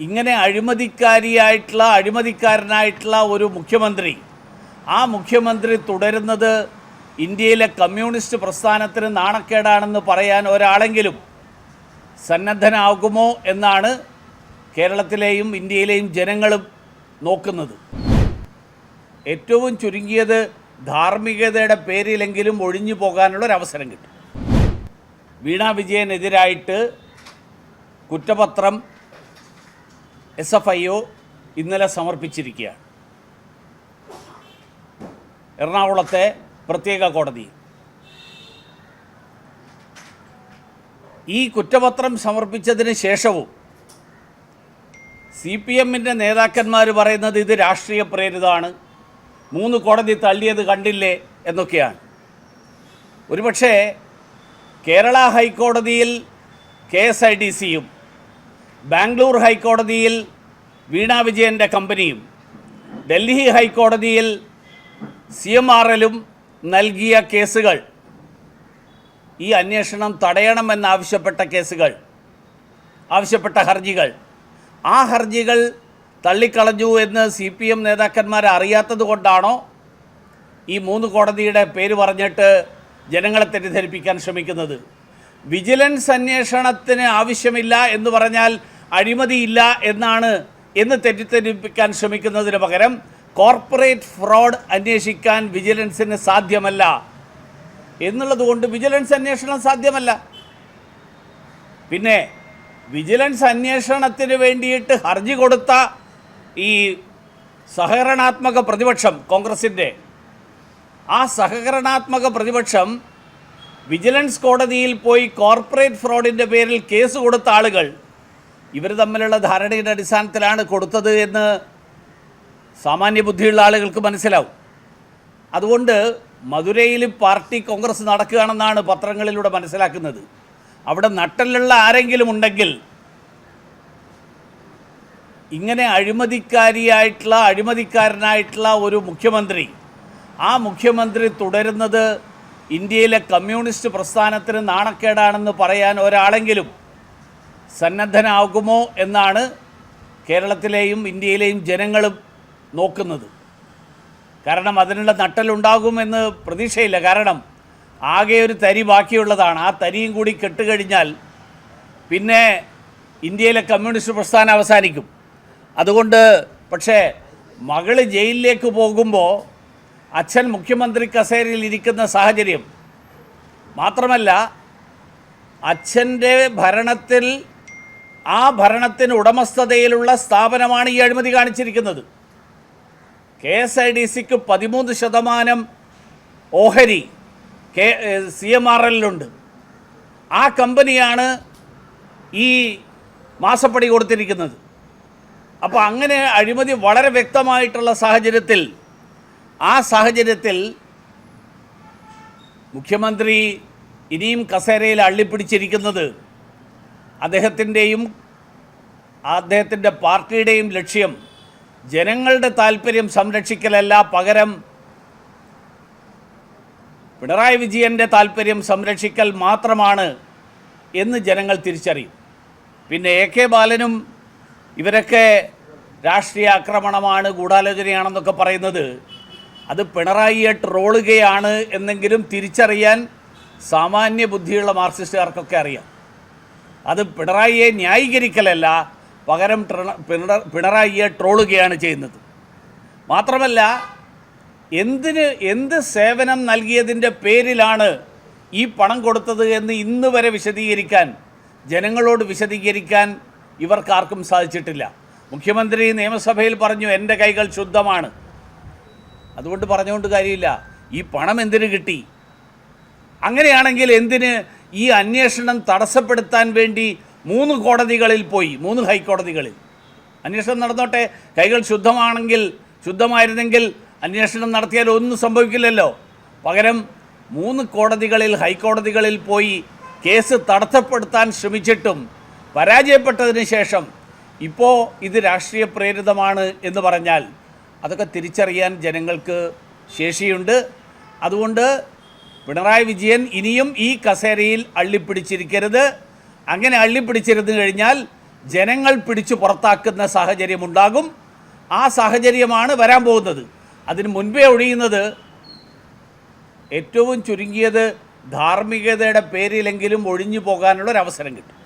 ഇങ്ങനെ അഴിമതിക്കാരനായിട്ടുള്ള ഒരു മുഖ്യമന്ത്രി, ആ മുഖ്യമന്ത്രി തുടരുന്നത് ഇന്ത്യയിലെ കമ്മ്യൂണിസ്റ്റ് പ്രസ്ഥാനത്തിന് നാണക്കേടാണെന്ന് പറയാൻ ഒരാളെങ്കിലും സന്നദ്ധനാകുമോ എന്നാണ് കേരളത്തിലെയും ഇന്ത്യയിലെയും ജനങ്ങളും നോക്കുന്നത്. ഏറ്റവും ചുരുങ്ങിയത് ധാർമ്മികതയുടെ പേരിലെങ്കിലും ഒഴിഞ്ഞു പോകാനുള്ളൊരവസരം കിട്ടും. വീണ വിജയനെതിരായിട്ട് കുറ്റപത്രം SFIO ഇന്നലെ സമർപ്പിച്ചിരിക്കുകയാണ് എറണാകുളത്തെ പ്രത്യേക കോടതി. ഈ കുറ്റപത്രം സമർപ്പിച്ചതിന് ശേഷവും CPMൻ്റെ നേതാക്കന്മാർ പറയുന്നത് ഇത് രാഷ്ട്രീയ പ്രേരിതമാണ്, 3 കോടതി തള്ളിയത് കണ്ടില്ലേ എന്നൊക്കെയാണ്. ഒരുപക്ഷേ കേരള ഹൈക്കോടതിയിൽ KSIDCയും ബാംഗ്ലൂർ ഹൈക്കോടതിയിൽ വീണ വിജയൻ്റെ കമ്പനിയും ഡൽഹി ഹൈക്കോടതിയിൽ CMRLും നൽകിയ കേസുകൾ, ഈ അന്വേഷണം തടയണമെന്നാവശ്യപ്പെട്ട ഹർജികൾ, ആ ഹർജികൾ തള്ളിക്കളഞ്ഞു എന്ന് CPM നേതാക്കന്മാർ അറിയാത്തത് കൊണ്ടാണോ ഈ 3 കോടതിയുടെ പേര് പറഞ്ഞിട്ട് ജനങ്ങളെ തെറ്റിദ്ധരിപ്പിക്കാൻ ശ്രമിക്കുന്നത്? വിജിലൻസ് അന്വേഷണത്തിന് ആവശ്യമില്ല എന്ന് പറഞ്ഞാൽ അഴിമതിയില്ല എന്ന് തെറ്റിദ്ധരിപ്പിക്കാൻ ശ്രമിക്കുന്നതിന് പകരം കോർപ്പറേറ്റ് ഫ്രോഡ് അന്വേഷിക്കാൻ വിജിലൻസിന് സാധ്യമല്ല എന്നുള്ളതുകൊണ്ട് വിജിലൻസ് അന്വേഷണം സാധ്യമല്ല. പിന്നെ വിജിലൻസ് അന്വേഷണത്തിന് വേണ്ടിയിട്ട് ഹർജി കൊടുത്ത ഈ സഹകരണാത്മക പ്രതിപക്ഷം, കോൺഗ്രസിൻ്റെ ആ സഹകരണാത്മക പ്രതിപക്ഷം വിജിലൻസ് കോടതിയിൽ പോയി കോർപ്പറേറ്റ് ഫ്രോഡിൻ്റെ പേരിൽ കേസ് കൊടുത്ത ആളുകൾ ഇവർ തമ്മിലുള്ള ധാരണയുടെ അടിസ്ഥാനത്തിലാണ് കൊടുത്തത് എന്ന് സാമാന്യ ബുദ്ധിയുള്ള ആളുകൾക്ക് മനസ്സിലാവും. അതുകൊണ്ട് മധുരയിൽ പാർട്ടി കോൺഗ്രസ് നടക്കുകയാണെന്നാണ് പത്രങ്ങളിലൂടെ മനസ്സിലാക്കുന്നത്. അവിടെ നട്ടലുള്ള ആരെങ്കിലും ഉണ്ടെങ്കിൽ ഇങ്ങനെ അഴിമതിക്കാരനായിട്ടുള്ള ഒരു മുഖ്യമന്ത്രി, ആ മുഖ്യമന്ത്രി തുടരുന്നത് ഇന്ത്യയിലെ കമ്മ്യൂണിസ്റ്റ് പ്രസ്ഥാനത്തിന് നാണക്കേടാണെന്ന് പറയാൻ ഒരാളെങ്കിലും സന്നദ്ധനാകുമോ എന്നാണ് കേരളത്തിലെയും ഇന്ത്യയിലെയും ജനങ്ങളും നോക്കുന്നത്. കാരണം അതിനുള്ള നട്ടലുണ്ടാകുമെന്ന് പ്രതീക്ഷയില്ല. കാരണം ആകെ ഒരു തരി ബാക്കിയുള്ളതാണ്. ആ തരിയും കൂടി കെട്ടുകഴിഞ്ഞാൽ പിന്നെ ഇന്ത്യയിലെ കമ്മ്യൂണിസ്റ്റ് പ്രസ്ഥാനം അവസാനിക്കും. അതുകൊണ്ട് പക്ഷേ മകൾ ജയിലിലേക്ക് പോകുമ്പോൾ അച്ഛൻ മുഖ്യമന്ത്രി കസേരയിൽ ഇരിക്കുന്ന സാഹചര്യം മാത്രമല്ല, അച്ഛൻ്റെ ഭരണത്തിൽ ആ ഭരണത്തിന് ഉടമസ്ഥതയിലുള്ള സ്ഥാപനമാണ് ഈ അഴിമതി കാണിച്ചിരിക്കുന്നത്. KSIDCക്ക് 13% ഓഹരി CMRLലുണ്ട്. ആ കമ്പനിയാണ് ഈ മാസപ്പടി കൊടുത്തിരിക്കുന്നത്. അപ്പോൾ അങ്ങനെ അഴിമതി വളരെ വ്യക്തമായിട്ടുള്ള സാഹചര്യത്തിൽ മുഖ്യമന്ത്രി ഇനിയും കസേരയിൽ അള്ളിപ്പിടിച്ചിരിക്കുന്നത് അദ്ദേഹത്തിൻ്റെ പാർട്ടിയുടെയും ലക്ഷ്യം ജനങ്ങളുടെ താല്പര്യം സംരക്ഷിക്കലല്ല, പകരം പിണറായി വിജയൻ്റെ താല്പര്യം സംരക്ഷിക്കൽ മാത്രമാണ് എന്ന് ജനങ്ങൾ തിരിച്ചറിയും. പിന്നെ AK ബാലനും ഇവരൊക്കെ രാഷ്ട്രീയ ആക്രമണമാണ്, ഗൂഢാലോചനയാണെന്നൊക്കെ പറയുന്നത് അത് പിണറായിയെ ട്രോളുകയാണ് എന്നെങ്കിലും തിരിച്ചറിയാൻ സാമാന്യ ബുദ്ധിയുള്ള മാർക്സിസ്റ്റുകാർക്കൊക്കെ അറിയാം. അത് പിണറായിയെ ന്യായീകരിക്കലല്ല, പകരം പിണറായിയെ ട്രോളുകയാണ് ചെയ്യുന്നത്. മാത്രമല്ല എന്ത് സേവനം നൽകിയതിൻ്റെ പേരിലാണ് ഈ പണം കൊടുത്തത് എന്ന് ഇന്ന് വരെ ജനങ്ങളോട് വിശദീകരിക്കാൻ ഇവർക്കാർക്കും സാധിച്ചിട്ടില്ല. മുഖ്യമന്ത്രി നിയമസഭയിൽ പറഞ്ഞു എൻ്റെ കൈകൾ ശുദ്ധമാണ്. അതുകൊണ്ട് പറഞ്ഞുകൊണ്ട് കാര്യമില്ല. ഈ പണം എന്തിനു കിട്ടി? അങ്ങനെയാണെങ്കിൽ എന്തിന് ഈ അന്വേഷണം തടസ്സപ്പെടുത്താൻ വേണ്ടി 3 കോടതികളിൽ പോയി, 3 ഹൈക്കോടതികളിൽ അന്വേഷണം നടന്നോട്ടെ. കൈകൾ ശുദ്ധമായിരുന്നെങ്കിൽ അന്വേഷണം നടത്തിയാൽ ഒന്നും സംഭവിക്കില്ലല്ലോ. പകരം 3 ഹൈക്കോടതികളിൽ പോയി കേസ് തടസ്സപ്പെടുത്താൻ ശ്രമിച്ചിട്ടും പരാജയപ്പെട്ടതിന് ശേഷം ഇപ്പോൾ ഇത് രാഷ്ട്രീയ പ്രേരിതമാണ് എന്ന് പറഞ്ഞാൽ അതൊക്കെ തിരിച്ചറിയാൻ ജനങ്ങൾക്ക് ശേഷിയുണ്ട്. അതുകൊണ്ട് പിണറായി വിജയൻ ഇനിയും ഈ കസേരയിൽ അള്ളിപ്പിടിച്ചിരിക്കരുത്. അങ്ങനെ അള്ളിപ്പിടിച്ചിരുന്നു കഴിഞ്ഞാൽ ജനങ്ങൾ പിടിച്ചു പുറത്താക്കുന്ന സാഹചര്യമുണ്ടാകും. ആ സാഹചര്യമാണ് വരാൻ പോകുന്നത്. അതിന് മുൻപേ ഒഴിയുന്നത് ഏറ്റവും ചുരുങ്ങിയത് ധാർമ്മികതയുടെ പേരിലെങ്കിലും ഒഴിഞ്ഞു പോകാനുള്ളൊരവസരം കിട്ടും.